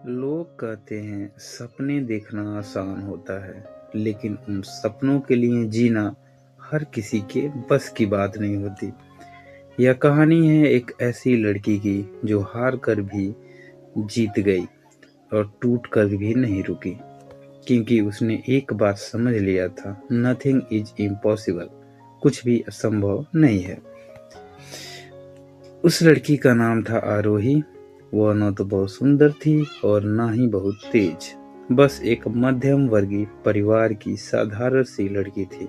लोग कहते हैं सपने देखना आसान होता है, लेकिन उन सपनों के लिए जीना हर किसी के बस की बात नहीं होती। यह कहानी है एक ऐसी लड़की की जो हार कर भी जीत गई और टूट कर भी नहीं रुकी, क्योंकि उसने एक बात समझ लिया था, नथिंग इज इम्पॉसिबल। कुछ भी असंभव नहीं है। उस लड़की का नाम था आरोही। वह न तो बहुत सुंदर थी और न ही बहुत तेज, बस एक मध्यम वर्गीय परिवार की साधारण सी लड़की थी।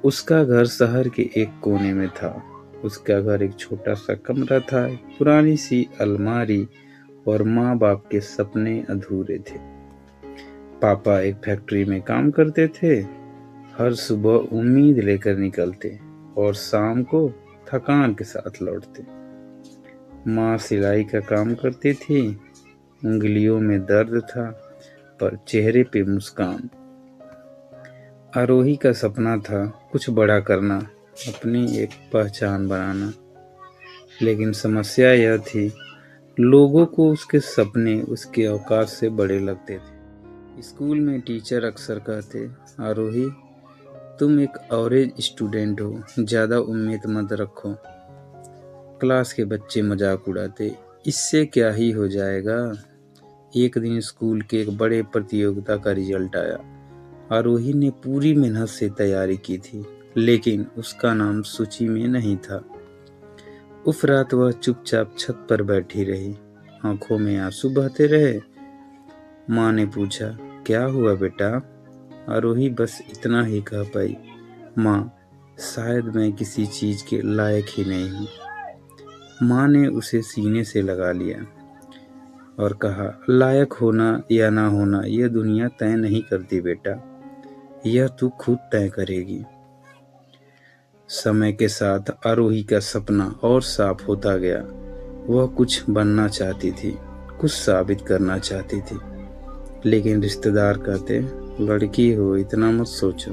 उसका घर शहर के एक कोने में था। उसका घर एक छोटा सा कमरा था, एक पुरानी सी अलमारी और माँ बाप के सपने अधूरे थे। पापा एक फैक्ट्री में काम करते थे। हर सुबह उम्मीद लेकर निकलते और शाम को थकान के साथ लौटते। माँ सिलाई का काम करती थी। उंगलियों में दर्द था, पर चेहरे पे मुस्कान। आरोही का सपना था कुछ बड़ा करना, अपनी एक पहचान बनाना। लेकिन समस्या यह थी, लोगों को उसके सपने उसके औकात से बड़े लगते थे। स्कूल में टीचर अक्सर कहते, आरोही तुम एक एवरेज स्टूडेंट हो, ज़्यादा उम्मीद मत रखो। क्लास के बच्चे मजाक उड़ाते, इससे क्या ही हो जाएगा। एक दिन स्कूल के एक बड़े प्रतियोगिता का रिजल्ट आया। आरोही ने पूरी मेहनत से तैयारी की थी, लेकिन उसका नाम सूची में नहीं था। उस रात वह चुपचाप छत पर बैठी रही, आंखों में आंसू बहते रहे। माँ ने पूछा, क्या हुआ बेटा? आरोही बस इतना ही कह पाई, माँ शायद मैं किसी चीज के लायक ही नहीं हूँ। माँ ने उसे सीने से लगा लिया और कहा, लायक होना या ना होना यह दुनिया तय नहीं करती बेटा, यह तू खुद तय करेगी। समय के साथ आरोही का सपना और साफ होता गया। वह कुछ बनना चाहती थी, कुछ साबित करना चाहती थी, लेकिन रिश्तेदार कहते, लड़की हो इतना मत सोचो।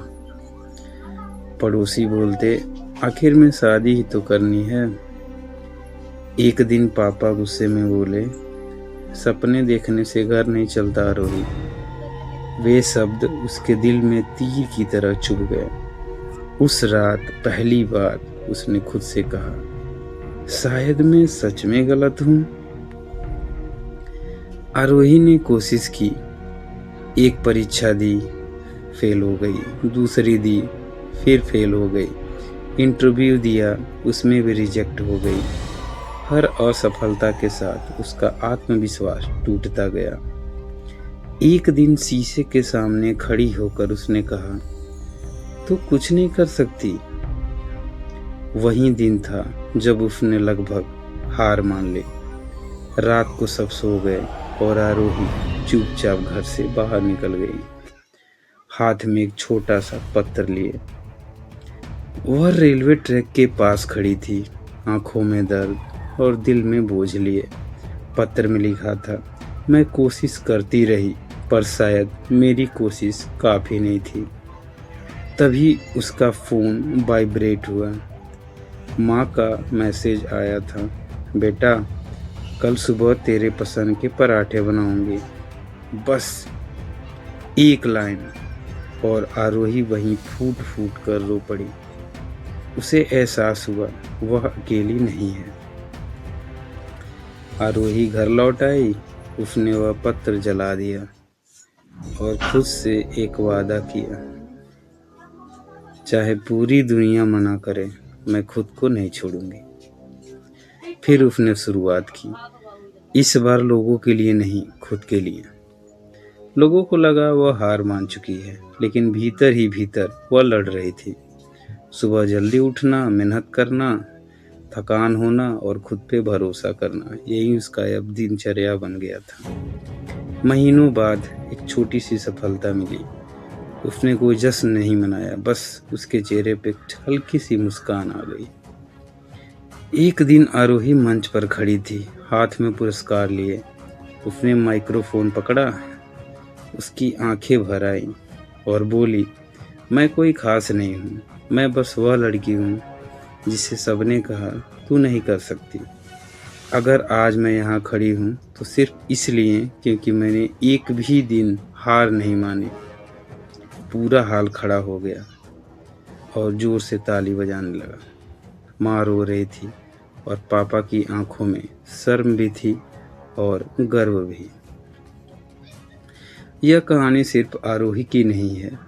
पड़ोसी बोलते, आखिर में शादी ही तो करनी है। एक दिन पापा गुस्से में बोले, सपने देखने से घर नहीं चलता आरोही। वे शब्द उसके दिल में तीर की तरह चुभ गए। उस रात पहली बार उसने खुद से कहा, शायद मैं सच में गलत हूँ। आरोही ने कोशिश की। एक परीक्षा दी, फेल हो गई। दूसरी दी, फिर फेल हो गई। इंटरव्यू दिया, उसमें भी रिजेक्ट हो गई। हर असफलता के साथ उसका आत्मविश्वास टूटता गया। एक दिन शीशे के सामने खड़ी होकर उसने कहा, तू कुछ नहीं कर सकती। वही दिन था जब उसने लगभग हार मान ली। रात को सब सो गए और आरोही चुपचाप घर से बाहर निकल गई, हाथ में एक छोटा सा पत्र लिए। वह रेलवे ट्रैक के पास खड़ी थी, आंखों में दर्द और दिल में बोझ लिए। पत्र में लिखा था, मैं कोशिश करती रही, पर शायद मेरी कोशिश काफ़ी नहीं थी। तभी उसका फ़ोन वाइब्रेट हुआ। माँ का मैसेज आया था, बेटा कल सुबह तेरे पसंद के पराठे बनाऊंगी। बस एक लाइन, और आरोही वहीं फूट फूट कर रो पड़ी। उसे एहसास हुआ वह अकेली नहीं है। आरोही घर लौट आई। उसने वह पत्र जला दिया और खुद से एक वादा किया, चाहे पूरी दुनिया मना करे, मैं खुद को नहीं छोड़ूंगी। फिर उसने शुरुआत की, इस बार लोगों के लिए नहीं, खुद के लिए। लोगों को लगा वह हार मान चुकी है, लेकिन भीतर ही भीतर वह लड़ रही थी। सुबह जल्दी उठना, मेहनत करना, थकान होना और खुद पे भरोसा करना, यही उसका अब दिनचर्या बन गया था। महीनों बाद एक छोटी सी सफलता मिली। उसने कोई जश्न नहीं मनाया, बस उसके चेहरे पे हल्की सी मुस्कान आ गई। एक दिन आरोही मंच पर खड़ी थी, हाथ में पुरस्कार लिए। उसने माइक्रोफोन पकड़ा, उसकी आंखें भर आईं और बोली, मैं कोई खास नहीं हूँ, मैं बस वह लड़की हूँ जिसे सबने कहा तू नहीं कर सकती। अगर आज मैं यहाँ खड़ी हूँ तो सिर्फ इसलिए क्योंकि मैंने एक भी दिन हार नहीं मानी। पूरा हाल खड़ा हो गया और जोर से ताली बजाने लगा। माँ रो रही थी और पापा की आंखों में शर्म भी थी और गर्व भी। यह कहानी सिर्फ आरोही की नहीं है,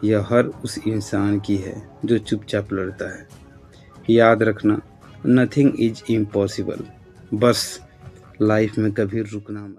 यह हर उस इंसान की है जो चुपचाप लड़ता है। याद रखना, नथिंग इज इम्पॉसिबल। बस लाइफ में कभी रुकना मत।